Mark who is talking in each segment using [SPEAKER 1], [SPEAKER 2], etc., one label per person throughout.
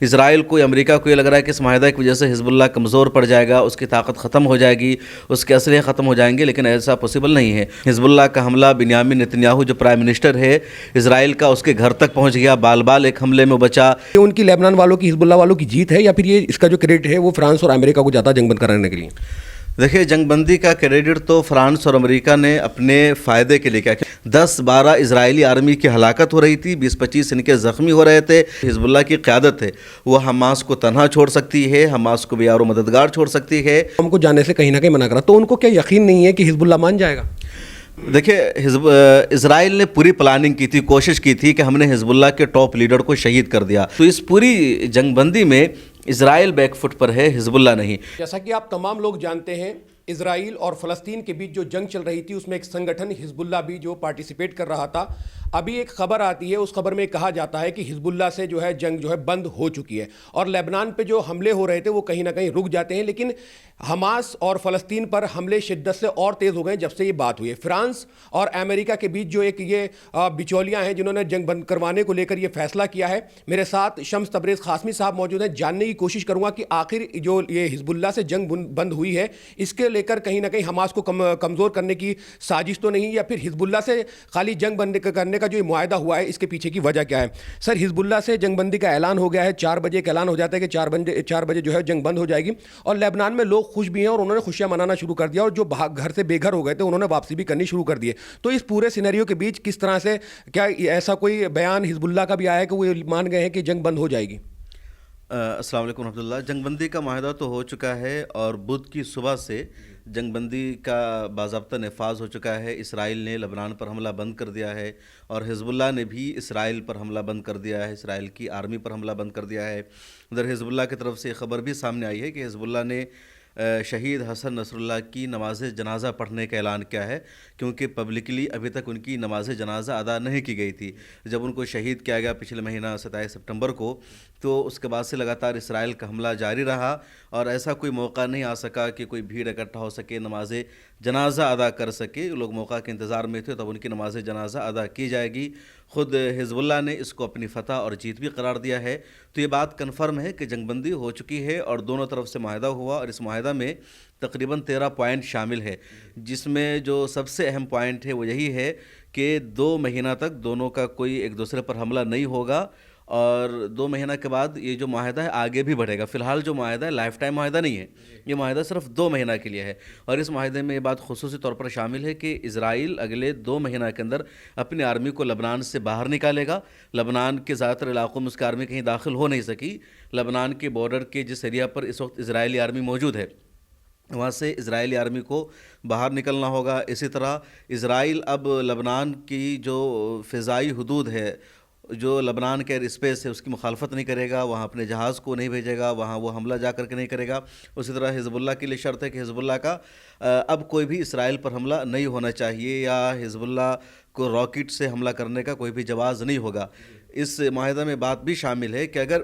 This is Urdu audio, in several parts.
[SPEAKER 1] اسرائیل کو امریکہ کو یہ لگ رہا ہے کہ اس معاہدہ کی وجہ سے حزب اللہ کمزور پڑ جائے گا، اس کی طاقت ختم ہو جائے گی، اس کے اسلحے ختم ہو جائیں گے، لیکن ایسا پاسبل نہیں ہے۔ حزب اللہ کا حملہ بنیامین نتنیاہو جو پرائم منسٹر ہے اسرائیل کا، اس کے گھر تک پہنچ گیا، بال بال ایک حملے میں بچا۔
[SPEAKER 2] یہ ان کی لیبنان والوں کی، حزب اللہ والوں کی جیت ہے، یا پھر یہ اس کا جو کریڈٹ ہے وہ فرانس اور امریکہ کو جاتا جنگ بند کرانے کے لیے؟
[SPEAKER 1] دیکھیے، جنگ بندی کا کریڈٹ تو فرانس اور امریکہ نے اپنے فائدے کے لیے کیا 10-12 اسرائیلی آرمی کی ہلاکت ہو رہی تھی، 20-25 ان کے زخمی ہو رہے تھے۔ حزب اللہ کی قیادت ہے، وہ حماس کو تنہا چھوڑ سکتی ہے، حماس کو بیار و مددگار چھوڑ سکتی ہے۔
[SPEAKER 2] ہم کو جانے سے کہیں نہ کہیں منع کرا، تو ان کو کیا یقین نہیں ہے کہ حزب اللہ مان جائے گا؟
[SPEAKER 1] دیکھیں، اسرائیل نے پوری پلاننگ کی تھی، کوشش کی تھی کہ ہم نے حزب اللہ کے ٹاپ لیڈر کو شہید کر دیا، تو اس پوری جنگ بندی میں اسرائیل بیک فٹ پر ہے، حزب اللہ نہیں۔
[SPEAKER 2] جیسا کہ آپ تمام لوگ جانتے ہیں، اسرائیل اور فلسطین کے بیچ جو جنگ چل رہی تھی اس میں ایک سنگٹھن حزب اللہ بھی جو پارٹیسپیٹ کر رہا تھا۔ ابھی ایک خبر آتی ہے، اس خبر میں کہا جاتا ہے کہ حزب اللہ سے جو ہے جنگ جو ہے بند ہو چکی ہے، اور لیبنان پہ جو حملے ہو رہے تھے وہ کہیں نہ کہیں رک جاتے ہیں، لیکن حماس اور فلسطین پر حملے شدت سے اور تیز ہو گئے جب سے یہ بات ہوئی ہے۔ فرانس اور امریکہ کے بیچ جو ایک یہ بچولیاں ہیں جنہوں نے جنگ بند کروانے کو لے کر یہ فیصلہ کیا ہے۔ میرے ساتھ شمس تبریز قاسمی صاحب موجود ہیں، جاننے کی کوشش کروں گا کہ آخر جو یہ حزب اللہ سے جنگ بند ہوئی ہے اس کے لے کر کہیں نہ کہیں حماس کو کمزور کرنے کی سازش تو نہیں، یا پھر حزب اللہ سے خالی جنگ بند کرنے کا جو یہ معاہدہ ہوا ہے اس کے پیچھے کی وجہ کیا ہے؟ سر، حزب اللہ سے جنگ بندی کا اعلان ہو گیا ہے، 4 بجے کا اعلان ہو جاتا ہے کہ 4 بجے جو ہے جنگ بند ہو جائے گی، اور لیبنان میں لوگ خوش بھی ہیں اور انہوں نے خوشیاں منانا شروع کر دیا، اور جو گھر سے بے گھر ہو گئے تھے انہوں نے واپسی بھی کرنی شروع کر دیے۔ تو اس پورے سینیریو کے بیچ کس طرح سے کیا ایسا کوئی بیان حزب اللہ کا بھی آیا ہے کہ وہ مان گئے ہیں کہ جنگ بند ہو جائے گی؟
[SPEAKER 1] السلام علیکم ورحمۃ اللہ۔ جنگ بندی کا معاہدہ تو ہو چکا ہے، اور بدھ کی صبح سے جنگ بندی کا باضابطہ نفاذ ہو چکا ہے۔ اسرائیل نے لبنان پر حملہ بند کر دیا ہے، اور حزب اللہ نے بھی اسرائیل پر حملہ بند کر دیا ہے، اسرائیل کی آرمی پر حملہ بند کر دیا ہے۔ ادھر حزب اللہ کی طرف سے خبر بھی سامنے آئی ہے کہ حزب اللہ نے شہید حسن نصر اللہ کی نماز جنازہ پڑھنے کا اعلان کیا ہے، کیونکہ پبلکلی ابھی تک ان کی نماز جنازہ ادا نہیں کی گئی تھی۔ جب ان کو شہید کیا گیا پچھلے مہینہ 27 سپٹمبر کو، تو اس کے بعد سے لگاتار اسرائیل کا حملہ جاری رہا، اور ایسا کوئی موقع نہیں آ سکا کہ کوئی بھیڑ اکٹھا ہو سکے، نماز جنازہ ادا کر سکے۔ لوگ موقع کے انتظار میں تھے، تب ان کی نماز جنازہ ادا کی جائے گی۔ خود حزب اللہ نے اس کو اپنی فتح اور جیت بھی قرار دیا ہے۔ تو یہ بات کنفرم ہے کہ جنگ بندی ہو چکی ہے، اور دونوں طرف سے معاہدہ ہوا، اور اس معاہدہ میں تقریباً 13 پوائنٹ شامل ہے، جس میں جو سب سے اہم پوائنٹ ہے وہ یہی ہے کہ 2 مہینہ تک دونوں کا کوئی ایک دوسرے پر حملہ نہیں ہوگا، اور 2 مہینہ کے بعد یہ جو معاہدہ ہے آگے بھی بڑھے گا۔ فی الحال جو معاہدہ ہے لائف ٹائم معاہدہ نہیں ہے، یہ معاہدہ صرف 2 مہینہ کے لیے ہے، اور اس معاہدے میں یہ بات خصوصی طور پر شامل ہے کہ اسرائیل اگلے 2 مہینہ کے اندر اپنی آرمی کو لبنان سے باہر نکالے گا۔ لبنان کے زیادہ تر علاقوں میں اس کی آرمی کہیں داخل ہو نہیں سکی۔ لبنان کے بارڈر کے جس ایریا پر اس وقت اسرائیلی آرمی موجود ہے، وہاں سے اسرائیلی آرمی کو باہر نکلنا ہوگا۔ اسی طرح اسرائیل اب لبنان کی جو فضائی حدود ہے، جو لبنان کے ایئر اسپیس ہے، اس کی مخالفت نہیں کرے گا، وہاں اپنے جہاز کو نہیں بھیجے گا، وہاں وہ حملہ جا کر کے نہیں کرے گا۔ اسی طرح حزب اللہ کے لیے شرط ہے کہ حزب اللہ کا اب کوئی بھی اسرائیل پر حملہ نہیں ہونا چاہیے، یا حزب اللہ کو راکٹ سے حملہ کرنے کا کوئی بھی جواز نہیں ہوگا۔ اس معاہدہ میں بات بھی شامل ہے کہ اگر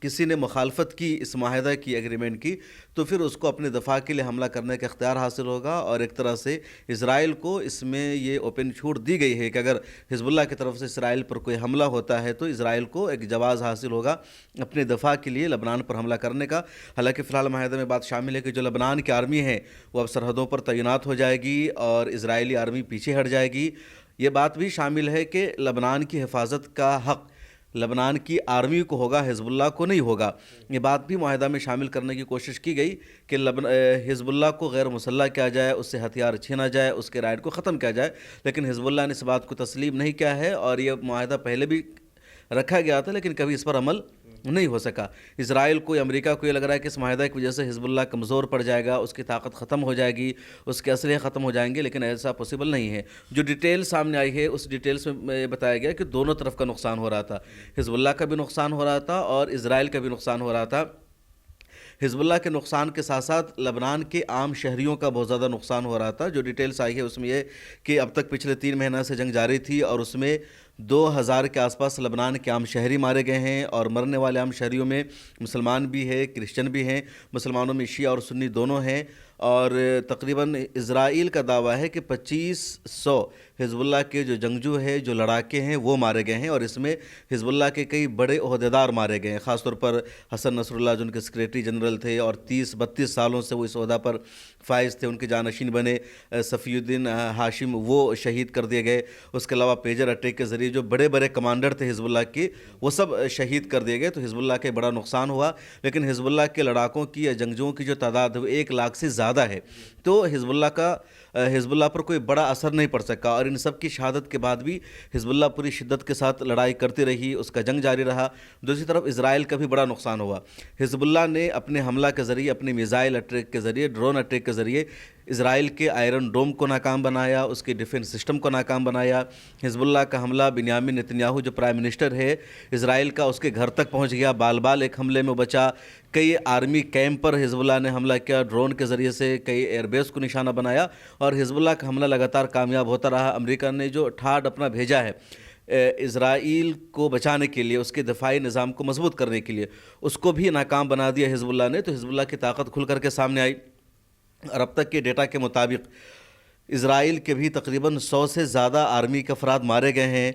[SPEAKER 1] کسی نے مخالفت کی اس معاہدہ کی، ایگریمنٹ کی، تو پھر اس کو اپنے دفاع کے لیے حملہ کرنے کا اختیار حاصل ہوگا، اور ایک طرح سے اسرائیل کو اس میں یہ اوپن چھوٹ دی گئی ہے کہ اگر حزب اللہ کی طرف سے اسرائیل پر کوئی حملہ ہوتا ہے تو اسرائیل کو ایک جواز حاصل ہوگا اپنے دفاع کے لیے لبنان پر حملہ کرنے کا۔ حالانکہ فی الحال معاہدے میں بات شامل ہے کہ جو لبنان کی آرمی ہے وہ اب سرحدوں پر تعینات ہو جائے گی، اور اسرائیلی آرمی پیچھے ہٹ جائے گی۔ یہ بات بھی شامل ہے کہ لبنان کی حفاظت کا حق لبنان کی آرمی کو ہوگا، حزب اللہ کو نہیں ہوگا۔ یہ بات بھی معاہدہ میں شامل کرنے کی کوشش کی گئی کہ حزب اللہ کو غیر مسلح کیا جائے، اس سے ہتھیار چھینا جائے، اس کے رائٹ کو ختم کیا جائے، لیکن حزب اللہ نے اس بات کو تسلیم نہیں کیا ہے، اور یہ معاہدہ پہلے بھی رکھا گیا تھا لیکن کبھی اس پر عمل نہیں ہو سکا۔ اسرائیل کو، امریکہ کو یہ لگ رہا ہے کہ اس معاہدہ کی وجہ سے حزب اللہ کمزور پڑ جائے گا، اس کی طاقت ختم ہو جائے گی، اس کے اسلحے ختم ہو جائیں گے، لیکن ایسا پاسبل نہیں ہے۔ جو ڈیٹیل سامنے آئی ہے اس ڈیٹیلز میں یہ بتایا گیا کہ دونوں طرف کا نقصان ہو رہا تھا، حزب اللہ کا بھی نقصان ہو رہا تھا اور اسرائیل کا بھی نقصان ہو رہا تھا۔ حزب اللہ کے نقصان کے ساتھ ساتھ لبنان کے عام شہریوں کا بہت زیادہ نقصان ہو رہا تھا۔ جو ڈیٹیلز آئی ہے اس میں یہ کہ اب تک پچھلے 3 مہینہ سے جنگ جاری تھی، اور اس میں 2000 کے آس پاس لبنان کے عام شہری مارے گئے ہیں، اور مرنے والے عام شہریوں میں مسلمان بھی ہیں، کرسچن بھی ہیں، مسلمانوں میں شیعہ اور سنی دونوں ہیں، اور تقریباً اسرائیل کا دعویٰ ہے کہ 2500 حزب اللہ کے جو جنگجو ہیں، جو لڑاکے ہیں، وہ مارے گئے ہیں، اور اس میں حزب اللہ کے کئی بڑے عہدیدار مارے گئے ہیں، خاص طور پر حسن نصر اللہ جو ان کے سیکریٹری جنرل تھے اور 30-32 سالوں سے وہ اس عہدہ پر فائز تھے، ان کے جانشین بنے صفی الدین ہاشم، وہ شہید کر دیے گئے۔ اس کے علاوہ پیجر اٹیک کے ذریعے جو بڑے بڑے کمانڈر تھے حزب اللہ کے، وہ سب شہید کر دیے گئے، تو حزب اللہ کے بڑا نقصان ہوا۔ لیکن حزب اللہ کے لڑاکوں کی یا جنگجوؤں کی جو تعداد ہے وہ 1 لاکھ سے زیادہ ہے، تو حزب اللہ پر کوئی بڑا اثر نہیں پڑ سکا، اور ان سب کی شہادت کے بعد بھی حزب اللہ پوری شدت کے ساتھ لڑائی کرتی رہی، اس کا جنگ جاری رہا۔ دوسری طرف اسرائیل کا بھی بڑا نقصان ہوا۔ حزب اللہ نے اپنے حملہ کے ذریعے، اپنے میزائل اٹیک کے ذریعے، ڈرون اٹیک کے ذریعے اسرائیل کے آئرن ڈوم کو ناکام بنایا، اس کے ڈیفنس سسٹم کو ناکام بنایا۔ حزب اللہ کا حملہ بنیامین نتنیاہو جو پرائم منسٹر ہے اسرائیل کا، اس کے گھر تک پہنچ گیا، بال ایک حملے میں بچا۔ کئی آرمی کیمپ پر حزب اللہ نے حملہ کیا، ڈرون کے ذریعے سے کئی ایئر بیس کو نشانہ بنایا، اور حزب اللہ کا حملہ لگاتار کامیاب ہوتا رہا۔ امریکہ نے جو ٹھاڈ اپنا بھیجا ہے اسرائیل کو بچانے کے لیے، اس کے دفاعی نظام کو مضبوط کرنے کے لیے، اس کو بھی ناکام بنا دیا حزب اللہ نے، تو حزب اللہ کی طاقت کھل کر کے سامنے آئی۔ اور اب تک کے ڈیٹا کے مطابق اسرائیل کے بھی تقریباً 100 سے زیادہ آرمی کے افراد مارے گئے ہیں،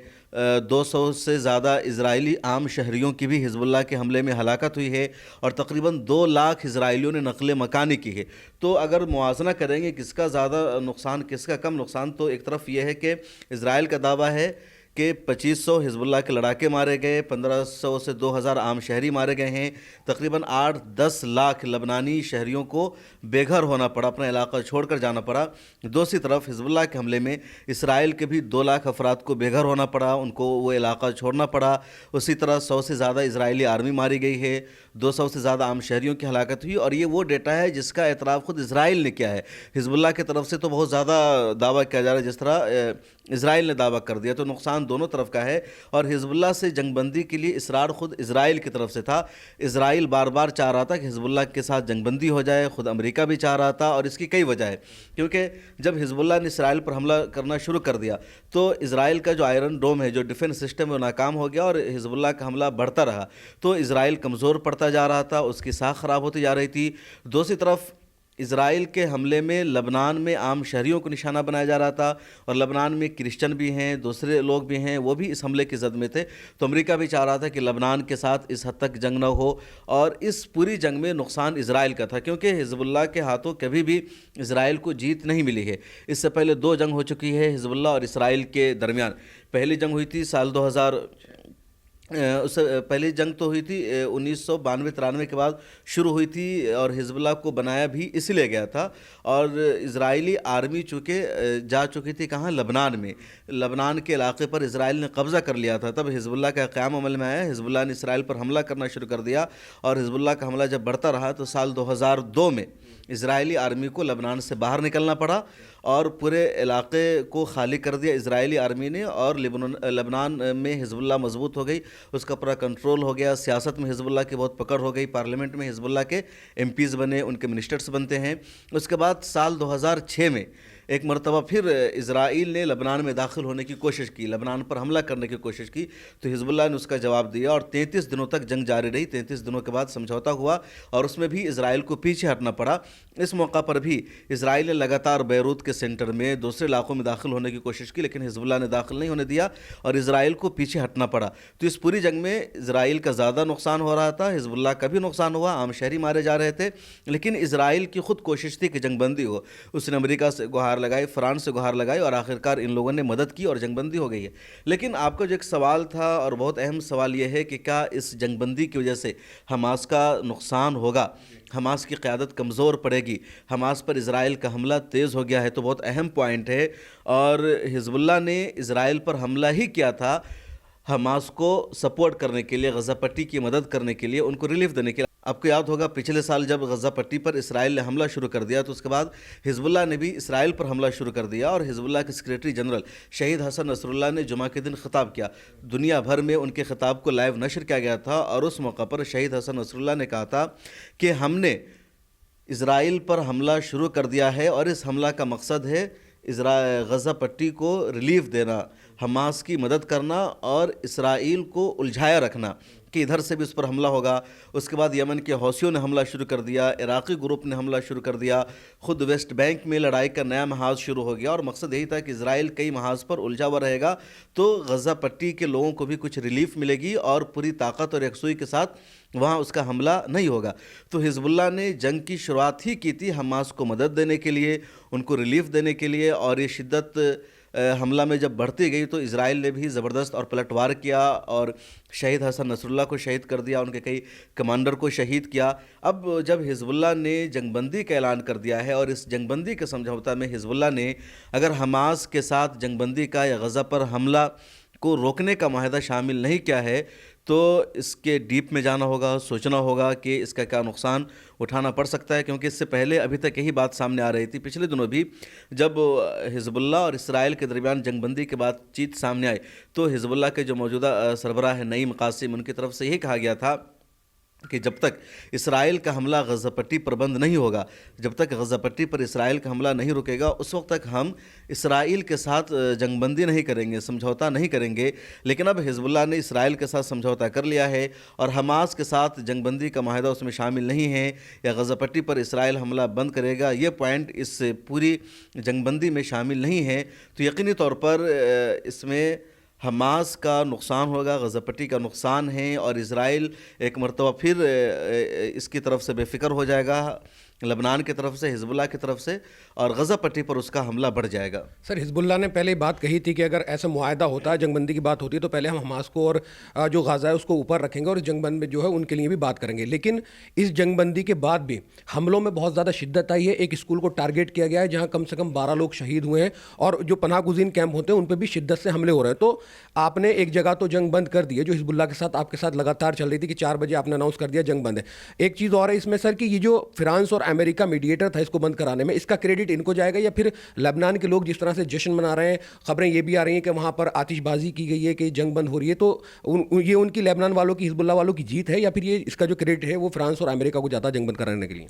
[SPEAKER 1] 200 سے زیادہ اسرائیلی عام شہریوں کی بھی حزب اللہ کے حملے میں ہلاکت ہوئی ہے، اور تقریباً 2 لاکھ اسرائیلیوں نے نقل مکانی کی ہے۔ تو اگر موازنہ کریں گے کس کا زیادہ نقصان کس کا کم نقصان، تو ایک طرف یہ ہے کہ اسرائیل کا دعویٰ ہے کہ 2500 حزب اللہ کے لڑاکے مارے گئے، 1500 سے 2000 عام شہری مارے گئے ہیں، تقریباً 8-10 لاکھ لبنانی شہریوں کو بے گھر ہونا پڑا، اپنا علاقہ چھوڑ کر جانا پڑا۔ دوسری طرف حزب اللہ کے حملے میں اسرائیل کے بھی 2 لاکھ افراد کو بے گھر ہونا پڑا، ان کو وہ علاقہ چھوڑنا پڑا۔ اسی طرح 100 سے زیادہ اسرائیلی آرمی ماری گئی ہے، 200 سے زیادہ عام شہریوں کی ہلاکت ہوئی، اور یہ وہ ڈیٹا ہے جس کا اعتراف خود اسرائیل نے کیا ہے۔ حزب اللہ کی طرف سے تو بہت زیادہ دعویٰ کیا جا رہا ہے جس طرح اسرائیل نے دعویٰ کر دیا، تو نقصان دونوں طرف کا ہے۔ اور حزب اللہ سے جنگ بندی کے لیے اصرار خود اسرائیل کی طرف سے تھا۔ اسرائیل بار بار چاہ رہا تھا کہ حزب اللہ کے ساتھ جنگ بندی ہو جائے، خود امریکہ بھی چاہ رہا تھا، اور اس کی کئی وجہ ہے، کیونکہ جب حزب اللہ نے اسرائیل پر حملہ کرنا شروع کر دیا تو اسرائیل کا جو آئرن ڈوم ہے، جو ڈیفنس سسٹم ہے، وہ ناکام ہو گیا، اور حزب اللہ کا حملہ بڑھتا رہا، تو اسرائیل کمزور پڑتا جا رہا تھا، اس کی ساکھ خراب ہوتی جا رہی تھی۔ دوسری طرف اسرائیل کے حملے میں لبنان میں عام شہریوں کو نشانہ بنایا جا رہا تھا، اور لبنان میں کرسچن بھی ہیں، دوسرے لوگ بھی ہیں، وہ بھی اس حملے کی زد میں تھے، تو امریکہ بھی چاہ رہا تھا کہ لبنان کے ساتھ اس حد تک جنگ نہ ہو، اور اس پوری جنگ میں نقصان اسرائیل کا تھا، کیونکہ حزب اللہ کے ہاتھوں کبھی بھی اسرائیل کو جیت نہیں ملی ہے۔ اس سے پہلے 2 جنگ ہو چکی ہے حزب اللہ اور اسرائیل کے درمیان۔ پہلی جنگ ہوئی تھی سال 2000، اس سے پہلی جنگ تو ہوئی تھی 1992-93 کے بعد شروع ہوئی تھی، اور حزب اللہ کو بنایا بھی اس لیے گیا تھا، اور اسرائیلی آرمی چونکہ جا چکی تھی کہاں، لبنان میں، لبنان کے علاقے پر اسرائیل نے قبضہ کر لیا تھا، تب حزب اللہ کا قیام عمل میں آیا، حزب اللہ نے اسرائیل پر حملہ کرنا شروع کر دیا، اور حزب اللہ کا حملہ جب بڑھتا رہا تو سال 2002 میں اسرائیلی آرمی کو لبنان سے باہر نکلنا پڑا، اور پورے علاقے کو خالی کر دیا اسرائیلی آرمی نے، اور لبنان میں حزب اللہ مضبوط ہو گئی، اس کا پورا کنٹرول ہو گیا، سیاست میں حزب اللہ کی بہت پکڑ ہو گئی، پارلیمنٹ میں حزب اللہ کے ایم پیز بنے، ان کے منسٹرز بنتے ہیں۔ اس کے بعد سال 2006 میں ایک مرتبہ پھر اسرائیل نے لبنان میں داخل ہونے کی کوشش کی، لبنان پر حملہ کرنے کی کوشش کی، تو حزب اللہ نے اس کا جواب دیا، اور 33 دنوں تک جنگ جاری رہی۔ 33 دنوں کے بعد سمجھوتا ہوا، اور اس میں بھی اسرائیل کو پیچھے ہٹنا پڑا۔ اس موقع پر بھی اسرائیل نے لگاتار بیروت کے سینٹر میں دوسرے علاقوں میں داخل ہونے کی کوشش کی، لیکن حزب اللہ نے داخل نہیں ہونے دیا، اور اسرائیل کو پیچھے ہٹنا پڑا۔ تو اس پوری جنگ میں اسرائیل کا زیادہ نقصان ہو رہا تھا، حزب اللہ کا بھی نقصان ہوا، عام شہری مارے جا رہے تھے، لیکن اسرائیل کی خود کوشش تھی کہ جنگ بندی ہو۔ اس نے امریکہ سے گہار لگائی، فرانس سے گہار لگائی، اور آخرکار ان لوگوں نے مدد کی اور جنگ بندی ہو گئی ہے۔ لیکن آپ کا جو ایک سوال تھا، اور بہت اہم سوال یہ ہے کہ کیا اس جنگ بندی کی وجہ سے حماس کا نقصان ہوگا، حماس کی قیادت کمزور پڑے گی، حماس پر اسرائیل کا حملہ تیز ہو گیا ہے؟ تو بہت اہم پوائنٹ ہے، اور حزب اللہ نے اسرائیل پر حملہ ہی کیا تھا حماس کو سپورٹ کرنے کے لیے، غزہ پٹی کی مدد کرنے کے لیے، ان کو ریلیف دینے کے لیے۔ آپ کو یاد ہوگا پچھلے سال جب غزہ پٹی پر اسرائیل نے حملہ شروع کر دیا، تو اس کے بعد حزب اللہ نے بھی اسرائیل پر حملہ شروع کر دیا، اور حزب اللہ کے سیکریٹری جنرل شہید حسن نصر اللہ نے جمعہ کے دن خطاب کیا، دنیا بھر میں ان کے خطاب کو لائیو نشر کیا گیا تھا، اور اس موقع پر شہید حسن نصر اللہ نے کہا تھا کہ ہم نے اسرائیل پر حملہ شروع کر دیا ہے، اور اس حملہ کا مقصد ہے غزہ پٹی کو ریلیف دینا، حماس کی مدد کرنا اور اسرائیل کو الجھایا رکھنا کہ ادھر سے بھی اس پر حملہ ہوگا. اس کے بعد یمن کے حوثیوں نے حملہ شروع کر دیا, عراقی گروپ نے حملہ شروع کر دیا, خود ویسٹ بینک میں لڑائی کا نیا محاذ شروع ہو گیا, اور مقصد یہی تھا کہ اسرائیل کئی محاذ پر الجھا ہوا رہے گا تو غزہ پٹی کے لوگوں کو بھی کچھ ریلیف ملے گی اور پوری طاقت اور یکسوئی کے ساتھ وہاں اس کا حملہ نہیں ہوگا. تو حزب اللہ نے جنگ کی شروعات ہی کی تھی حماس کو مدد دینے کے لیے, ان کو ریلیف دینے کے لیے, اور یہ شدت حملہ میں جب بڑھتی گئی تو اسرائیل نے بھی زبردست اور پلٹوار کیا اور شہید حسن نصر اللہ کو شہید کر دیا, ان کے کئی کمانڈر کو شہید کیا. اب جب حزب اللہ نے جنگ بندی کا اعلان کر دیا ہے اور اس جنگ بندی کے سمجھوتا میں حزب اللہ نے اگر حماس کے ساتھ جنگ بندی کا یا غزہ پر حملہ کو روکنے کا معاہدہ شامل نہیں کیا ہے تو اس کے ڈیپ میں جانا ہوگا, سوچنا ہوگا کہ اس کا کیا نقصان اٹھانا پڑ سکتا ہے. کیونکہ اس سے پہلے ابھی تک یہی بات سامنے آ رہی تھی, پچھلے دنوں بھی جب حزب اللہ اور اسرائیل کے درمیان جنگ بندی کے بات چیت سامنے آئی تو حزب اللہ کے جو موجودہ سربراہ نعیم قاسم, ان کی طرف سے یہی کہا گیا تھا کہ جب تک اسرائیل کا حملہ غزہ پٹی پر بند نہیں ہوگا, جب تک غزہ پٹی پر اسرائیل کا حملہ نہیں رکے گا, اس وقت تک ہم اسرائیل کے ساتھ جنگ بندی نہیں کریں گے, سمجھوتا نہیں کریں گے. لیکن اب حزب اللہ نے اسرائیل کے ساتھ سمجھوتا کر لیا ہے اور حماس کے ساتھ جنگ بندی کا معاہدہ اس میں شامل نہیں ہے, یا غزہ پٹی پر اسرائیل حملہ بند کرے گا, یہ پوائنٹ اس پوری جنگ بندی میں شامل نہیں ہے. تو یقینی طور پر اس میں حماس کا نقصان ہوگا, غزہ پٹی کا نقصان ہے, اور اسرائیل ایک مرتبہ پھر اس کی طرف سے بے فکر ہو جائے گا, لبنان کی طرف سے, حزب اللہ کی طرف سے, اور غزہ پٹی پر اس کا حملہ بڑھ جائے گا.
[SPEAKER 2] سر حزب اللہ نے پہلے بات کہی تھی کہ اگر ایسا معاہدہ ہوتا ہے, جنگ بندی کی بات ہوتی ہے, تو پہلے ہم حماس کو اور جو غزہ ہے اس کو اوپر رکھیں گے اور جنگ بند میں جو ہے ان کے لیے بھی بات کریں گے. لیکن اس جنگ بندی کے بعد بھی حملوں میں بہت زیادہ شدت آئی ہے. ایک اسکول کو ٹارگیٹ کیا گیا ہے جہاں کم سے کم 12 لوگ شہید ہوئے ہیں, اور جو پناہ گزین کیمپ ہوتے ہیں ان پہ بھی شدت سے حملے ہو رہے ہیں. تو آپ نے ایک جگہ تو جنگ بند کر دی ہے جو حزب اللہ کے ساتھ آپ کے ساتھ لگاتار چل رہی تھی کہ 4 بجے آپ نے اناؤنس کر دیا جنگ بند ہے. ایک چیز اور ہے اس میں سر کہ یہ جو فرانس اور امریکہ میڈیٹر تھا اس کو بند کرانے میں, اس کا کریڈٹ ان کو جائے گا, یا پھر لبنان کے لوگ جس طرح سے جشن منا رہے ہیں, خبریں یہ بھی آ رہی ہیں کہ وہاں پر آتش بازی کی گئی ہے کہ جنگ بند ہو رہی ہے, تو یہ ان کی لبنان والوں کی, حزب اللہ والوں کی جیت ہے, یا پھر یہ اس کا جو کریڈٹ ہے وہ فرانس اور امریکہ کو جاتا ہے جنگ بند کرانے کے لیے؟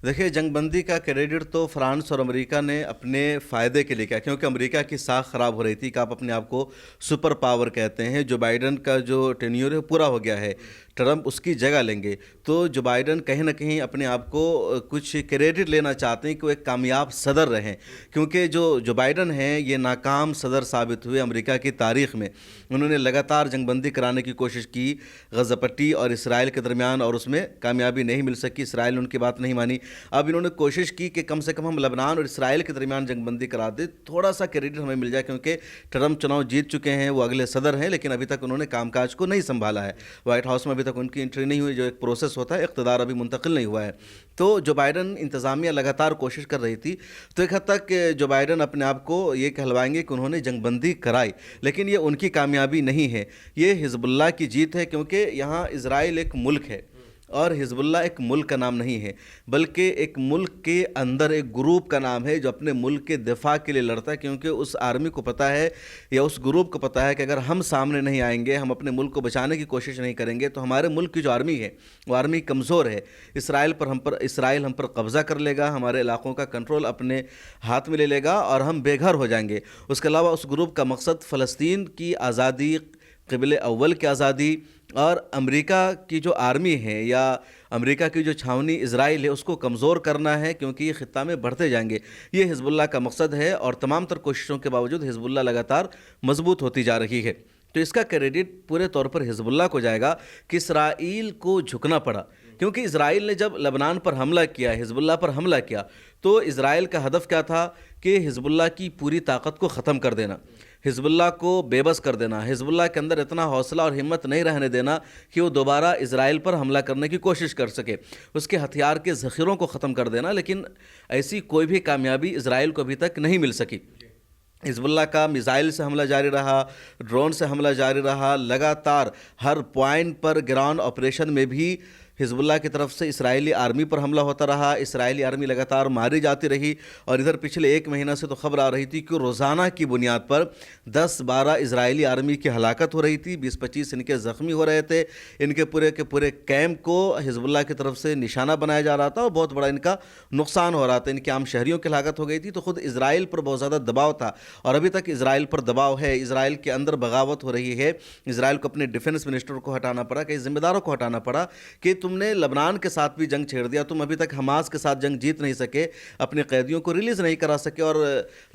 [SPEAKER 1] دیکھیے, جنگ بندی کا کریڈٹ تو فرانس اور امریکہ نے اپنے فائدے کے لیے کیا, کیونکہ امریکہ کی ساکھ خراب ہو رہی تھی کہ آپ اپنے آپ کو سپر پاور کہتے ہیں. جو بائیڈن کا جو ٹینیور ہے پورا ہو گیا ہے, ٹرمپ اس کی جگہ لیں گے, تو جو بائیڈن کہیں نہ کہیں اپنے آپ کو کچھ کریڈٹ لینا چاہتے ہیں کہ وہ ایک کامیاب صدر رہیں, کیونکہ جو بائیڈن ہیں یہ ناکام صدر ثابت ہوئے امریکہ کی تاریخ میں. انہوں نے لگاتار جنگ بندی کرانے کی کوشش کی غزہ پٹی اور اسرائیل کے درمیان, اور اس میں کامیابی نہیں مل سکی, اسرائیل نے ان کی بات نہیں مانی. اب انہوں نے کوشش کی کہ کم سے کم ہم لبنان اور اسرائیل کے درمیان جنگ بندی کرا دیں, تھوڑا سا کریڈٹ ہمیں مل جائے, کیونکہ ٹرمپ چناؤ جیت چکے ہیں, وہ اگلے صدر ہیں, لیکن ابھی تک انہوں نے کام کاج کو نہیں سنبھالا ہے. وائٹ ہاؤس میں ابھی تک ان کی انٹری نہیں ہوئی, جو ایک پروسیس ہوتا ہے, اقتدار ابھی منتقل نہیں ہوا ہے. تو جو بائیڈن انتظامیہ لگاتار کوشش کر رہی تھی, تو ایک حد تک جو بائیڈن اپنے آپ کو یہ کہلوائیں گے کہ انہوں نے جنگ بندی کرائی, لیکن یہ ان کی کامیابی نہیں ہے, یہ حزب اللہ کی جیت ہے. کیونکہ یہاں اسرائیل ایک ملک ہے اور حزب اللہ ایک ملک کا نام نہیں ہے, بلکہ ایک ملک کے اندر ایک گروپ کا نام ہے جو اپنے ملک کے دفاع کے لیے لڑتا ہے. کیونکہ اس آرمی کو پتہ ہے یا اس گروپ کو پتہ ہے کہ اگر ہم سامنے نہیں آئیں گے, ہم اپنے ملک کو بچانے کی کوشش نہیں کریں گے, تو ہمارے ملک کی جو آرمی ہے وہ آرمی کمزور ہے. اسرائیل ہم پر قبضہ کر لے گا, ہمارے علاقوں کا کنٹرول اپنے ہاتھ میں لے لے گا اور ہم بے گھر ہو جائیں گے. اس کے علاوہ اس گروپ کا مقصد فلسطین کی آزادی, قبل اول کی آزادی, اور امریکہ کی جو آرمی ہے یا امریکہ کی جو چھاونی اسرائیل ہے اس کو کمزور کرنا ہے, کیونکہ یہ خطہ میں بڑھتے جائیں گے. یہ حزب اللہ کا مقصد ہے, اور تمام تر کوششوں کے باوجود حزب اللہ لگاتار مضبوط ہوتی جا رہی ہے. تو اس کا کریڈٹ پورے طور پر حزب اللہ کو جائے گا کہ اسرائیل کو جھکنا پڑا. کیونکہ اسرائیل نے جب لبنان پر حملہ کیا, حزب اللہ پر حملہ کیا, تو اسرائیل کا ہدف کیا تھا کہ حزب اللہ کی پوری طاقت کو ختم کر دینا, حزب اللہ کو بے بس کر دینا, حزب اللہ کے اندر اتنا حوصلہ اور ہمت نہیں رہنے دینا کہ وہ دوبارہ اسرائیل پر حملہ کرنے کی کوشش کر سکے, اس کے ہتھیار کے ذخیروں کو ختم کر دینا. لیکن ایسی کوئی بھی کامیابی اسرائیل کو ابھی تک نہیں مل سکی. حزب اللہ کا میزائل سے حملہ جاری رہا, ڈرون سے حملہ جاری رہا, لگاتار ہر پوائنٹ پر گراؤنڈ آپریشن میں بھی حزب اللہ کی طرف سے اسرائیلی آرمی پر حملہ ہوتا رہا، اسرائیلی آرمی لگاتار ماری جاتی رہی، اور ادھر پچھلے ایک مہینہ سے تو خبر آ رہی تھی کہ روزانہ کی بنیاد پر 10-12 اسرائیلی آرمی کی ہلاکت ہو رہی تھی، 20-25 ان کے زخمی ہو رہے تھے، ان کے پورے کیمپ کو حزب اللہ کی طرف سے نشانہ بنایا جا رہا تھا اور بہت بڑا ان کا نقصان ہو رہا تھا، ان کے عام شہریوں کی ہلاکت ہو گئی تھی۔ تو خود اسرائیل پر بہت زیادہ دباؤ تھا، اور ابھی تک اسرائیل پر دباؤ ہے، اسرائیل کے اندر بغاوت ہو رہی ہے، اسرائیل کو اپنے ڈیفنس منسٹر کو ہٹانا پڑا، کئی ذمہ داروں کو ہٹانا پڑا کہ تم نے لبنان کے ساتھ بھی جنگ چھیڑ دیا، تم ابھی تک حماس کے ساتھ جنگ جیت نہیں سکے، اپنے قیدیوں کو ریلیز نہیں کرا سکے، اور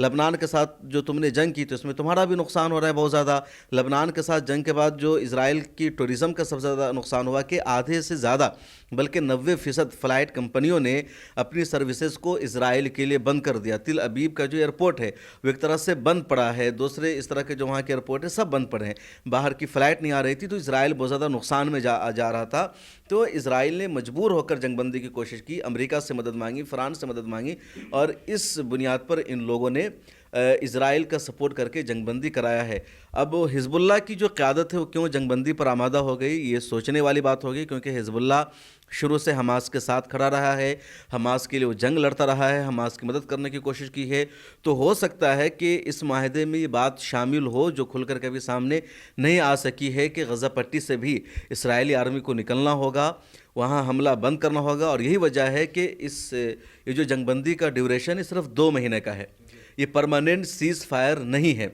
[SPEAKER 1] لبنان کے ساتھ جو تم نے جنگ کی تو اس میں تمہارا بھی نقصان ہو رہا ہے بہت زیادہ۔ لبنان کے ساتھ جنگ کے بعد جو اسرائیل کی ٹورزم کا سب سے زیادہ نقصان ہوا کہ آدھے سے زیادہ بلکہ 90% فلائٹ کمپنیوں نے اپنی سروسز کو اسرائیل کے لیے بند کر دیا۔ تل ابیب کا جو ایئرپورٹ ہے وہ ایک طرح سے بند پڑا ہے، دوسرے اس طرح کے جو وہاں کے ایئرپورٹ ہیں سب بند پڑے ہیں، باہر کی فلائٹ نہیں آ رہی تھی، تو اسرائیل بہت زیادہ نقصان میں جا رہا تھا۔ تو اسرائیل نے مجبور ہو کر جنگ بندی کی کوشش کی، امریکہ سے مدد مانگی، فرانس سے مدد مانگی، اور اس بنیاد پر ان لوگوں نے اسرائیل کا سپورٹ کر کے جنگ بندی کرایا ہے۔ اب حزب اللہ کی جو قیادت ہے وہ کیوں جنگ بندی پر آمادہ ہو گئی، یہ سوچنے والی بات ہوگی، کیونکہ حزب اللہ شروع سے حماس کے ساتھ کھڑا رہا ہے، حماس کے لیے وہ جنگ لڑتا رہا ہے، حماس کی مدد کرنے کی کوشش کی ہے۔ تو ہو سکتا ہے کہ اس معاہدے میں یہ بات شامل ہو جو کھل کر کبھی سامنے نہیں آ سکی ہے کہ غزہ پٹی سے بھی اسرائیلی آرمی کو نکلنا ہوگا، وہاں حملہ بند کرنا ہوگا، اور یہی وجہ ہے کہ یہ جو جنگ بندی کا ڈیوریشن ہے صرف 2 مہینے کا ہے، یہ پرماننٹ سیز فائر نہیں ہے۔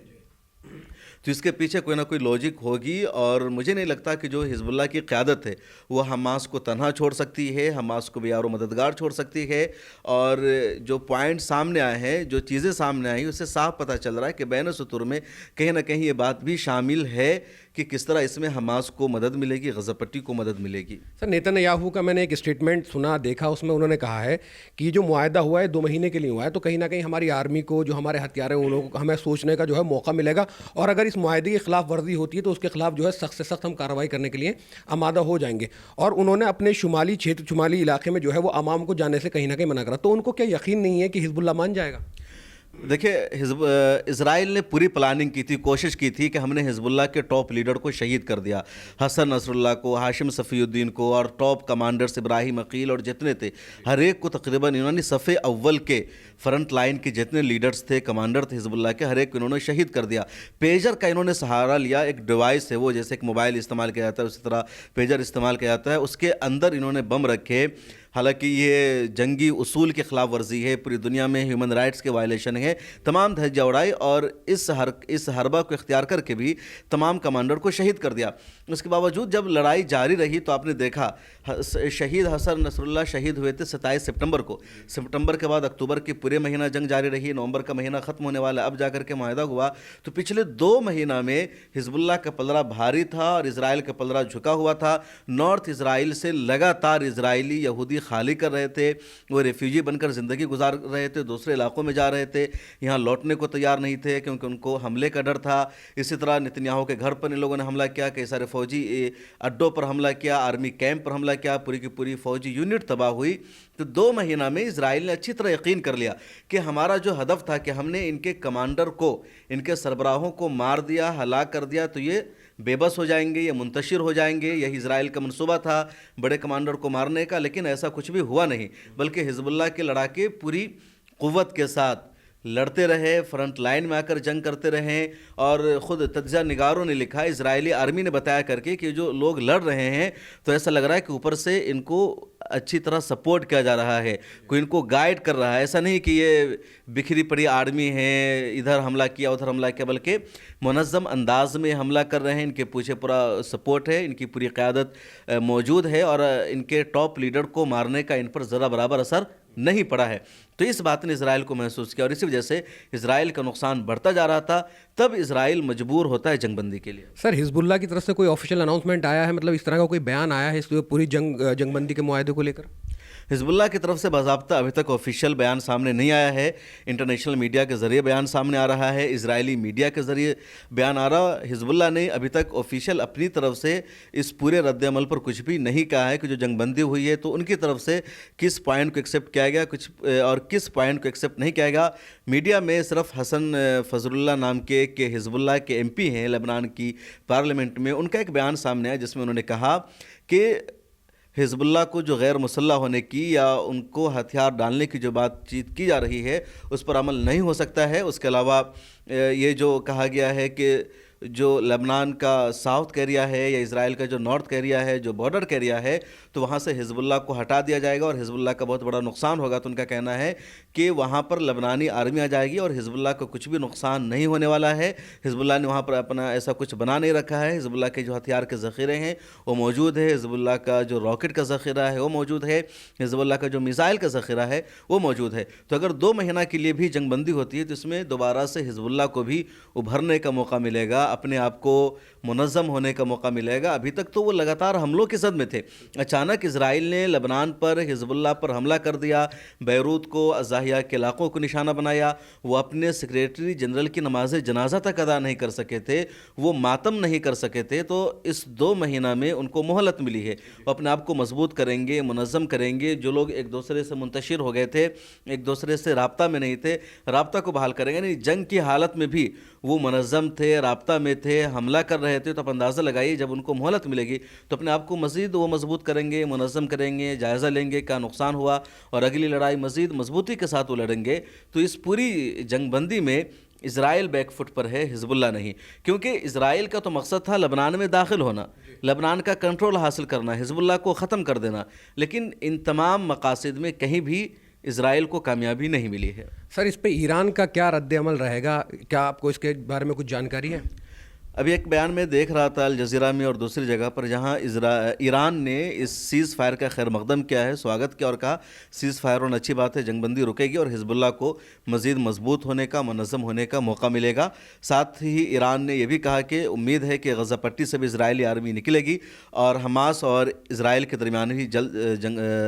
[SPEAKER 1] تو اس کے پیچھے کوئی نہ کوئی لاجک ہوگی، اور مجھے نہیں لگتا کہ جو حزب اللہ کی قیادت ہے وہ حماس کو تنہا چھوڑ سکتی ہے، حماس کو بھی یار و مددگار چھوڑ سکتی ہے۔ اور جو پوائنٹ سامنے آئے ہیں، جو چیزیں سامنے آئی، اس سے صاف پتہ چل رہا ہے کہ بین السطور میں کہیں نہ کہیں یہ بات بھی شامل ہے کہ کس طرح اس میں حماس کو مدد ملے گی، غزہ پٹی کو مدد ملے گی۔
[SPEAKER 2] سر، نیتن یاہو کا میں نے ایک اسٹیٹمنٹ سنا دیکھا، اس میں انہوں نے کہا ہے کہ یہ جو معاہدہ ہوا ہے 2 مہینے کے لیے ہوا ہے، تو کہیں نہ کہیں ہماری آرمی کو، جو ہمارے ہتھیار ہیں ان لوگوں کو ہمیں سوچنے کا جو ہے موقع ملے گا، اور اگر اس معاہدے کی خلاف ورزی ہوتی ہے تو اس کے خلاف جو ہے سخت سے سخت ہم کارروائی کرنے کے لیے آمادہ ہو جائیں گے۔ اور انہوں نے اپنے شمالی علاقے میں جو ہے وہ عوام کو جانے سے کہیں نہ کہیں منع کرا، تو ان کو کیا یقین نہیں ہے کہ حزب اللہ مان جائے گا؟
[SPEAKER 1] دیکھیں، اسرائیل نے پوری پلاننگ کی تھی، کوشش کی تھی کہ ہم نے حزب اللہ کے ٹاپ لیڈر کو شہید کر دیا، حسن نصر اللہ کو، ہاشم صفی الدین کو، اور ٹاپ کمانڈرز ابراہیم عقیل اور جتنے تھے، ہر ایک کو تقریباً انہوں نے صف اول کے فرنٹ لائن کے جتنے لیڈرز تھے، کمانڈر تھے حزب اللہ کے، ہر ایک کو انہوں نے شہید کر دیا۔ پیجر کا انہوں نے سہارا لیا، ایک ڈیوائس ہے وہ، جیسے ایک موبائل استعمال کیا جاتا ہے اسی طرح پیجر استعمال کیا جاتا ہے، اس کے اندر انہوں نے بم رکھے۔ حالانکہ یہ جنگی اصول کی خلاف ورزی ہے، پوری دنیا میں ہیومن رائٹس کے وائلیشن ہے، تمام دھجیاں اڑائی، اور اس حربہ کو اختیار کر کے بھی تمام کمانڈر کو شہید کر دیا۔ اس کے باوجود جب لڑائی جاری رہی تو آپ نے دیکھا شہید حسن نصر اللہ شہید ہوئے تھے 27 سپٹمبر کو، سپٹمبر کے بعد اکتوبر کے پورے مہینہ جنگ جاری رہی، نومبر کا مہینہ ختم ہونے والا، اب جا کر کے معاہدہ ہوا۔ تو پچھلے 2 مہینہ میں حزب اللہ کا پلڑا بھاری تھا اور اسرائیل کا پلڑا جھکا ہوا تھا۔ نارتھ اسرائیل سے لگاتار اسرائیلی یہودی خالی کر رہے تھے، وہ ریفیوجی بن کر زندگی گزار رہے تھے، دوسرے علاقوں میں جا رہے تھے، یہاں لوٹنے کو تیار نہیں تھے کیونکہ ان کو حملے کا ڈر تھا۔ اسی طرح نتنیاہو کے گھر پر ان لوگوں نے حملہ کیا، کئی سارے فوجی اڈوں پر حملہ کیا، آرمی کیمپ پر حملہ کیا، پوری کی پوری فوجی یونٹ تباہ ہوئی۔ تو 2 مہینہ میں اسرائیل نے اچھی طرح یقین کر لیا کہ ہمارا جو ہدف تھا کہ ہم نے ان کے کمانڈر کو، ان کے سربراہوں کو مار دیا، ہلاک کر دیا، تو یہ بے بس ہو جائیں گے، یہ منتشر ہو جائیں گے۔ یہی اسرائیل کا منصوبہ تھا بڑے کمانڈر کو مارنے کا، لیکن ایسا کچھ بھی ہوا نہیں، بلکہ حزب اللہ کے لڑاکے پوری قوت کے ساتھ لڑتے رہے، فرنٹ لائن میں آ کر جنگ کرتے رہے۔ اور خود تجزیہ نگاروں نے لکھا، اسرائیلی آرمی نے بتایا کر کے کہ جو لوگ لڑ رہے ہیں تو ایسا لگ رہا ہے کہ اوپر سے ان کو اچھی طرح سپورٹ کیا جا رہا ہے، کوئی ان کو گائیڈ کر رہا ہے، ایسا نہیں کہ یہ بکھری پڑی آرمی ہے، ادھر حملہ کیا ادھر حملہ کیا، بلکہ منظم انداز میں حملہ کر رہے ہیں، ان کے پیچھے پورا سپورٹ ہے، ان کی پوری قیادت موجود ہے، اور ان کے ٹاپ لیڈر کو مارنے کا ان پر ذرا برابر اثر نہیں پڑا ہے۔ تو اس بات نے اسرائیل کو محسوس کیا، اور اسی وجہ سے اسرائیل کا نقصان بڑھتا جا رہا تھا، تب اسرائیل مجبور ہوتا ہے جنگ بندی کے لیے۔
[SPEAKER 2] سر، حزب اللہ کی طرف سے کوئی آفیشیل اناؤنسمنٹ آیا ہے، مطلب اس طرح کا کوئی بیان آیا ہے اس پوری جنگ بندی کے معاہدے کو لے کر؟
[SPEAKER 1] حزب اللہ کی طرف سے باضابطہ ابھی تک آفیشیل بیان سامنے نہیں آیا ہے، انٹرنیشنل میڈیا کے ذریعے بیان سامنے آ رہا ہے، اسرائیلی میڈیا کے ذریعے بیان آ رہا ہے۔ حزب اللہ نے ابھی تک آفیشیل اپنی طرف سے اس پورے رد عمل پر کچھ بھی نہیں کہا ہے کہ جو جنگ بندی ہوئی ہے تو ان کی طرف سے کس پوائنٹ کو ایکسیپٹ کیا گیا اور کس پوائنٹ کو ایکسیپٹ نہیں کیا گیا۔ میڈیا میں صرف حسن فضل اللہ نام کے کہ حزب اللہ کے ایم پی ہیں لبنان کی پارلیمنٹ میں، ان کا ایک بیان سامنے آیا جس میں انہوں نے کہا کہ حزب اللہ کو جو غیر مسلح ہونے کی یا ان کو ہتھیار ڈالنے کی جو بات چیت کی جا رہی ہے اس پر عمل نہیں ہو سکتا ہے۔ اس کے علاوہ یہ جو کہا گیا ہے کہ جو لبنان کا ساؤتھ ایریا ہے یا اسرائیل کا جو نارتھ ایریا ہے، جو بارڈر ایریا ہے، تو وہاں سے حزب اللہ کو ہٹا دیا جائے گا اور حزب اللہ کا بہت بڑا نقصان ہوگا۔ تو ان کا کہنا ہے کہ وہاں پر لبنانی آرمی آ جائے گی اور حزب اللہ کو کچھ بھی نقصان نہیں ہونے والا ہے۔ حزب اللہ نے وہاں پر اپنا ایسا کچھ بنا نہیں رکھا ہے۔ حزب اللہ کے جو ہتھیار کے ذخیرے ہیں وہ موجود ہے، حزب اللہ کا جو راکٹ کا ذخیرہ ہے وہ موجود ہے، حزب اللہ کا جو میزائل کا ذخیرہ ہے وہ موجود ہے۔ تو اگر 2 مہینہ کے لیے بھی جنگ بندی ہوتی ہے تو اس میں دوبارہ سے حزب اللہ کو بھی ابھرنے کا موقع ملے گا، اپنے آپ کو منظم ہونے کا موقع ملے گا۔ ابھی تک تو وہ لگاتار حملوں کی زد میں تھے۔ اچانک اسرائیل نے لبنان پر حزب اللہ پر حملہ کر دیا، بیروت کو، اضاحیہ کے علاقوں کو نشانہ بنایا۔ وہ اپنے سیکریٹری جنرل کی نماز جنازہ تک ادا نہیں کر سکے تھے، وہ ماتم نہیں کر سکے تھے۔ تو اس 2 مہینہ میں ان کو مہلت ملی ہے، وہ اپنے آپ کو مضبوط کریں گے، منظم کریں گے۔ جو لوگ ایک دوسرے سے منتشر ہو گئے تھے، ایک دوسرے سے رابطہ میں نہیں تھے، رابطہ کو بحال کریں گے۔ یعنی جنگ کی حالت میں بھی وہ منظم تھے، رابطہ میں تھے، حملہ کر رہے تھے۔ تو آپ اندازہ لگائیے جب ان کو مہلت ملے گی تو اپنے آپ کو مزید وہ مضبوط کریں گے، منظم کریں گے، جائزہ لیں گے کیا نقصان ہوا اور اگلی لڑائی مزید مضبوطی کے ساتھ وہ لڑیں گے۔ تو اس پوری جنگ بندی میں اسرائیل بیک فٹ پر ہے، حزب اللہ نہیں، کیونکہ اسرائیل کا تو مقصد تھا لبنان میں داخل ہونا، لبنان کا کنٹرول حاصل کرنا، حزب اللہ کو ختم کر دینا، لیکن ان تمام مقاصد میں کہیں بھی اسرائیل کو کامیابی نہیں ملی ہے۔
[SPEAKER 2] سر اس پہ ایران کا کیا رد عمل رہے گا؟ کیا آپ کو اس کے بارے میں کچھ جانکاری ہے؟
[SPEAKER 1] ابھی ایک بیان میں دیکھ رہا تھا الجزیرہ میں اور دوسری جگہ پر، جہاں ایران نے اس سیز فائر کا خیر مقدم کیا ہے، سواگت کیا اور کہا سیز فائر ہونا اچھی بات ہے، جنگ بندی رکے گی اور حزب اللہ کو مزید مضبوط ہونے کا، منظم ہونے کا موقع ملے گا۔ ساتھ ہی ایران نے یہ بھی کہا کہ امید ہے کہ غزہ پٹی سے بھی اسرائیلی آرمی نکلے گی اور حماس اور اسرائیل کے درمیان بھی جلد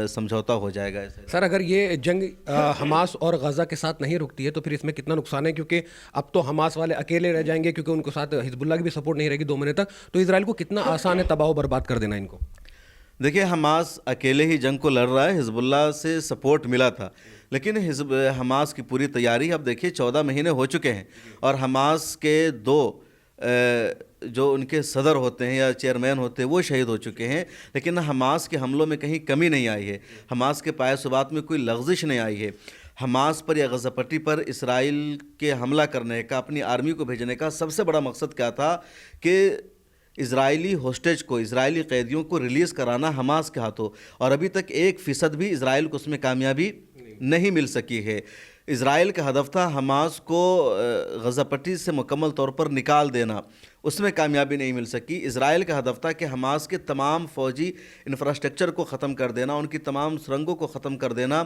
[SPEAKER 1] سمجھوتا ہو جائے گا۔
[SPEAKER 2] سر اگر یہ جنگ حماس اور غزہ کے ساتھ نہیں رکتی ہے تو پھر اس میں کتنا نقصان ہے؟ کیونکہ اب تو حماس والے اکیلے رہ جائیں گے کیونکہ ان کو ساتھ حزب اللہ کی بھی سپورٹ نہیں رہے گی 2 مہینے تک، تو اسرائیل کو کتنا آسان ہے تباہ و برباد کر دینا ان کو؟
[SPEAKER 1] دیکھیے حماس اکیلے ہی جنگ کو لڑ رہا ہے، حزب اللہ سے سپورٹ ملا تھا، لیکن حماس کی پوری تیاری اب دیکھیے 14 مہینے ہو چکے ہیں اور حماس کے 2 جو ان کے صدر ہوتے ہیں یا چیئرمین ہوتے ہیں وہ شہید ہو چکے ہیں، لیکن حماس کے حملوں میں کہیں کمی نہیں آئی ہے، حماس کے پائے ثبات میں کوئی لغزش نہیں آئی ہے۔ حماس پر یا غزہ پٹی پر اسرائیل کے حملہ کرنے کا، اپنی آرمی کو بھیجنے کا سب سے بڑا مقصد کیا تھا کہ اسرائیلی ہوسٹیج کو، اسرائیلی قیدیوں کو ریلیز کرانا حماس کے ہاتھوں، اور ابھی تک 1% بھی اسرائیل کو اس میں کامیابی نہیں مل سکی ہے۔ اسرائیل کا ہدف تھا حماس کو غزہ پٹی سے مکمل طور پر نکال دینا، اس میں کامیابی نہیں مل سکی۔ اسرائیل کا ہدف تھا کہ حماس کے تمام فوجی انفراسٹرکچر کو ختم کر دینا، ان کی تمام سرنگوں کو ختم کر دینا،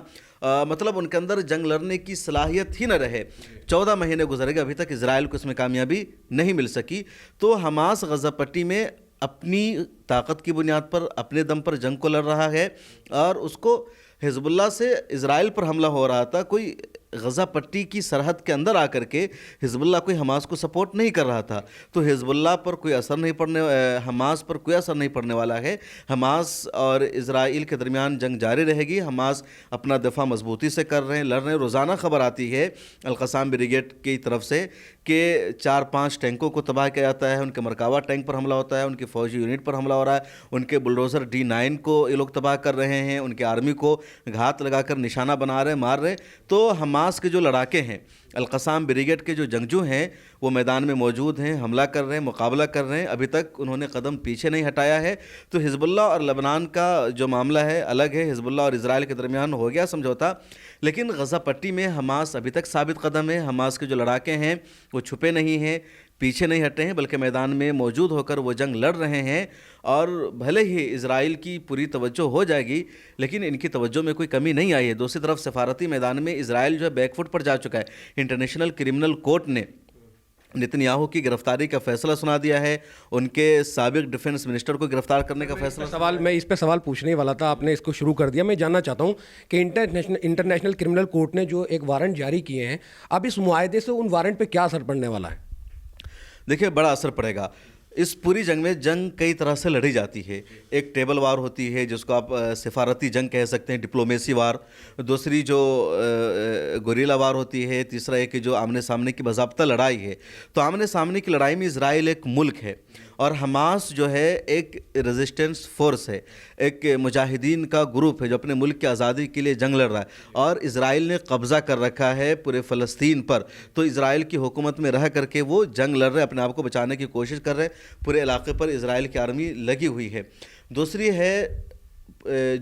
[SPEAKER 1] مطلب ان کے اندر جنگ لڑنے کی صلاحیت ہی نہ رہے۔ 14 مہینے گزرے گئے، ابھی تک اسرائیل کو اس میں کامیابی نہیں مل سکی۔ تو حماس غزہ پٹی میں اپنی طاقت کی بنیاد پر، اپنے دم پر جنگ کو لڑ رہا ہے اور اس کو حزب اللہ سے اسرائیل پر حملہ ہو رہا تھا، کوئی غزہ پٹی کی سرحد کے اندر آ کر کے حزب اللہ کوئی حماس کو سپورٹ نہیں کر رہا تھا، تو حزب اللہ پر کوئی اثر نہیں پڑنے، حماس پر کوئی اثر نہیں پڑنے والا ہے۔ حماس اور اسرائیل کے درمیان جنگ جاری رہے گی، حماس اپنا دفاع مضبوطی سے کر رہے ہیں، لڑ رہے ہیں۔ روزانہ خبر آتی ہے القسام بریگیڈ کی طرف سے کہ 4-5 ٹینکوں کو تباہ کیا جاتا ہے، ان کے مرکاوا ٹینک پر حملہ ہوتا ہے، ان کی فوجی یونٹ پر حملہ ہو رہا ہے، ان کے بلڈوزر D9 کو یہ لوگ تباہ کر رہے ہیں، ان کی آرمی کو گھات لگا کر نشانہ بنا رہے ہیں، مار رہے ہیں۔ تو حماس کے جو لڑاکے ہیں، القسام بریگیڈ کے جو جنگجو ہیں، وہ میدان میں موجود ہیں، حملہ کر رہے ہیں، مقابلہ کر رہے ہیں، ابھی تک انہوں نے قدم پیچھے نہیں ہٹایا ہے۔ تو حزب اللہ اور لبنان کا جو معاملہ ہے الگ ہے، حزب اللہ اور اسرائیل کے درمیان ہو گیا سمجھوتا، لیکن غزہ پٹی میں حماس ابھی تک ثابت قدم ہے۔ حماس کے جو لڑاکے ہیں وہ چھپے نہیں ہیں، پیچھے نہیں ہٹے ہیں، بلکہ میدان میں موجود ہو کر وہ جنگ لڑ رہے ہیں۔ اور بھلے ہی اسرائیل کی پوری توجہ ہو جائے گی، لیکن ان کی توجہ میں کوئی کمی نہیں آئی ہے۔ دوسری طرف سفارتی میدان میں اسرائیل جو ہے بیک فٹ پر جا چکا ہے۔ انٹرنیشنل کرمنل کورٹ نے نتنیاہو کی گرفتاری کا فیصلہ سنا دیا ہے، ان کے سابق ڈیفنس منسٹر کو گرفتار کرنے کا فیصلہ۔
[SPEAKER 2] میں اس پہ سوال پوچھنے والا تھا، آپ نے اس کو شروع کر دیا۔ میں جاننا چاہتا ہوں کہ انٹرنیشنل کرمنل کورٹ نے جو ایک وارنٹ جاری کیے ہیں، اب اس معاہدے سے ان وارنٹ پہ کیا اثر پڑنے والا ہے؟
[SPEAKER 1] دیکھیے بڑا اثر پڑے گا۔ اس پوری جنگ میں جنگ کئی طرح سے لڑی جاتی ہے۔ ایک ٹیبل وار ہوتی ہے جس کو آپ سفارتی جنگ کہہ سکتے ہیں، ڈپلومیسی وار، دوسری جو گوریلا وار ہوتی ہے، تیسرا ہے کہ جو آمنے سامنے کی باضابطہ لڑائی ہے۔ تو آمنے سامنے کی لڑائی میں اسرائیل ایک ملک ہے اور حماس جو ہے ایک ریزسٹنس فورس ہے، ایک مجاہدین کا گروپ ہے جو اپنے ملک کی آزادی کے لیے جنگ لڑ رہا ہے، اور اسرائیل نے قبضہ کر رکھا ہے پورے فلسطین پر. تو اسرائیل کی حکومت میں رہ کر کے وہ جنگ لڑ رہے، اپنے آپ کو بچانے کی کوشش کر رہے، پورے علاقے پر اسرائیل کی آرمی لگی ہوئی ہے. دوسری ہے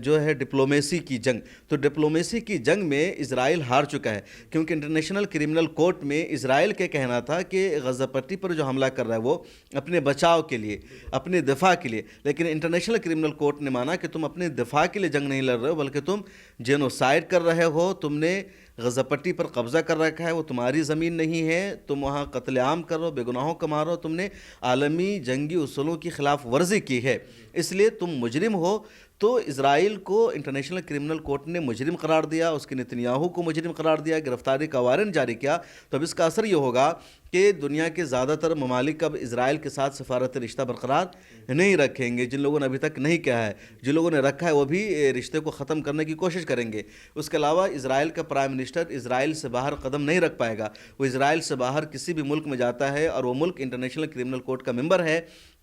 [SPEAKER 1] جو ہے ڈپلومیسی کی جنگ. تو ڈپلومیسی کی جنگ میں اسرائیل ہار چکا ہے، کیونکہ انٹرنیشنل کرمنل کورٹ میں اسرائیل کے کہنا تھا کہ غزہ پٹی پر جو حملہ کر رہا ہے وہ اپنے بچاؤ کے لیے، اپنے دفاع کے لیے. لیکن انٹرنیشنل کرمنل کورٹ نے مانا کہ تم اپنے دفاع کے لیے جنگ نہیں لڑ رہے ہو، بلکہ تم جینوسائیڈ کر رہے ہو. تم نے غزہ پٹی پر قبضہ کر رکھا ہے، وہ تمہاری زمین نہیں ہے، تم وہاں قتل عام کرو، بے گناہوں کو مارو، تم نے عالمی جنگی اصولوں کی خلاف ورزی کی ہے، اس لیے تم مجرم ہو. تو اسرائیل کو انٹرنیشنل کرمنل کورٹ نے مجرم قرار دیا، اس کے نتنیاہو کو مجرم قرار دیا، گرفتاری کا وارنٹ جاری کیا. تو اب اس کا اثر یہ ہوگا کہ دنیا کے زیادہ تر ممالک اب اسرائیل کے ساتھ سفارتی رشتہ برقرار نہیں رکھیں گے. جن لوگوں نے ابھی تک نہیں کہا ہے، جن لوگوں نے رکھا ہے وہ بھی رشتے کو ختم کرنے کی کوشش کریں گے. اس کے علاوہ اسرائیل کا پرائم منسٹر اسرائیل سے باہر قدم نہیں رکھ پائے گا. وہ اسرائیل سے باہر کسی بھی ملک میں جاتا ہے اور وہ ملک انٹرنیشنل کرمنل کورٹ کا ممبر ہے،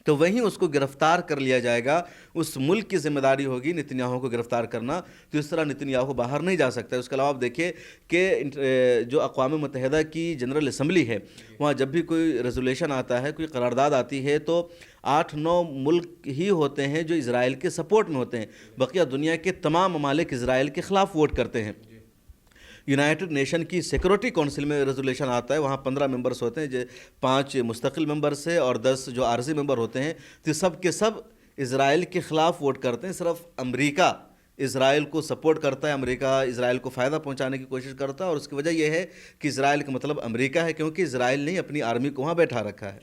[SPEAKER 1] تو وہیں اس کو گرفتار کر لیا جائے گا. اس ملک کی ذمہ داری ہوگی نتنیاہو کو گرفتار کرنا. تو اس طرح نتنیاہو باہر نہیں جا سکتا. اس کے علاوہ آپ دیکھیں کہ جو اقوام متحدہ کی جنرل اسمبلی ہے، وہاں جب بھی کوئی ریزولیشن آتا ہے، کوئی قرارداد آتی ہے، تو 8-9 ملک ہی ہوتے ہیں جو اسرائیل کے سپورٹ میں ہوتے ہیں. بقیہ دنیا کے تمام ممالک اسرائیل کے خلاف ووٹ کرتے ہیں. یونائٹڈ نیشن کی سیکورٹی کونسل میں ریزولیشن آتا ہے، وہاں 15 ممبرز ہوتے ہیں، 5 مستقل ممبرز ہیں اور 10 جو عارضی ممبر ہوتے ہیں. تو سب کے سب اسرائیل کے خلاف ووٹ کرتے ہیں. صرف امریکہ اسرائیل کو سپورٹ کرتا ہے، امریکہ اسرائیل کو فائدہ پہنچانے کی کوشش کرتا ہے، اور اس کی وجہ یہ ہے کہ اسرائیل کا مطلب امریکہ ہے، کیونکہ اسرائیل نے اپنی آرمی کو وہاں بیٹھا رکھا ہے.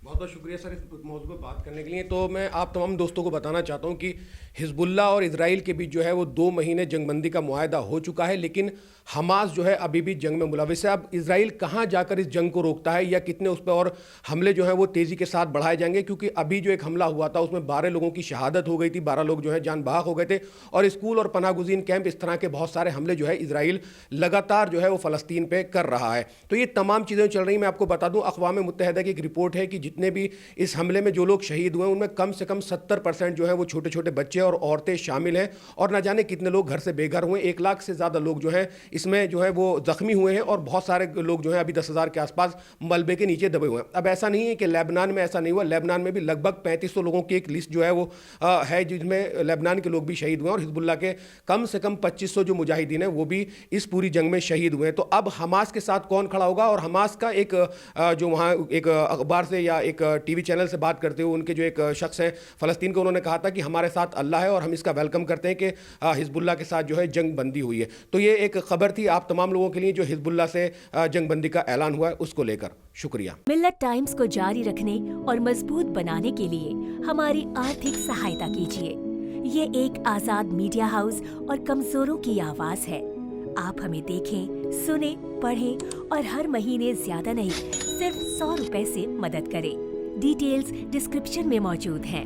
[SPEAKER 2] بہت بہت شکریہ سر اس موضوع پہ بات کرنے کے لیے. تو میں آپ تمام دوستوں کو بتانا چاہتا ہوں کہ حزب اللہ اور اسرائیل کے بیچ جو ہے وہ 2 مہینے جنگ بندی کا معاہدہ ہو چکا ہے، لیکن حماس جو ہے ابھی بھی جنگ میں ملوث ہے. اب اسرائیل کہاں جا کر اس جنگ کو روکتا ہے، یا کتنے اس پہ اور حملے جو ہیں وہ تیزی کے ساتھ بڑھائے جائیں گے، کیونکہ ابھی جو ایک حملہ ہوا تھا اس میں 12 لوگوں کی شہادت ہو گئی تھی، 12 لوگ جو ہے جان بحق ہو گئے تھے، اور اسکول اور پناہ گزین کیمپ، اس طرح کے بہت سارے حملے جو ہے اسرائیل لگاتار جو ہے وہ فلسطین پہ کر رہا ہے. تو یہ تمام چیزیں چل رہی ہیں. میں آپ کو بتا دوں اقوام متحدہ کی ایک رپورٹ ہے کہ جتنے بھی اس حملے میں جو لوگ شہید ہوئے ہیں ان میں کم سے کم 70% جو ہے وہ چھوٹے چھوٹے بچے اور عورتیں شامل ہیں، اور نہ جانے کتنے لوگ گھر سے بے گھر ہوئے. 1 لاکھ سے زیادہ لوگ جو ہیں اس میں جو ہے وہ زخمی ہوئے ہیں، اور بہت سارے لوگ جو ہیں ابھی 10,000 کے آس پاس ملبے کے نیچے دبے ہوئے ہیں. اب ایسا نہیں ہے کہ لیبنان میں ایسا نہیں ہوا، لیبنان میں بھی لگ بھگ 3500 لوگوں کی ایک لسٹ جو ہے وہ ہے جس میں لیبنان کے لوگ بھی شہید ہوئے ہیں، اور حزب اللہ کے کم سے کم 2500 جو مجاہدین ہیں وہ بھی اس پوری جنگ میں شہید ہوئے ہیں. تو اب حماس کے ساتھ کون کھڑا ہوگا؟ اور حماس کا ایک جو وہاں ایک اخبار سے یا ایک ٹی وی چینل سے بات کرتے ہوئے ان کے جو ایک شخص ہیں فلسطین کو، انہوں نے کہا تھا کہ ہمارے ساتھ اللہ ہے اور ہم اس کا ویلکم کرتے ہیں کہ حزب اللہ کے ساتھ جو ہے جنگ بندی ہوئی ہے. تو یہ ایک خبر تھی آپ تمام لوگوں کے لیے جو حزب اللہ سے جنگ بندی کا اعلان ہوا ہے اس کو لے کر. شکریہ.
[SPEAKER 3] ملت ٹائمز کو جاری رکھنے اور مضبوط بنانے کے لیے ہماری آرتھک سہایتا کیجیے. یہ ایک آزاد میڈیا ہاؤس اور کمزوروں کی آواز ہے. آپ ہمیں دیکھیں، سنیں، پڑھیں اور ہر مہینے زیادہ نہیں صرف 100 روپے سے مدد کریں. ڈیٹیلز ڈسکرپشن میں موجود ہیں.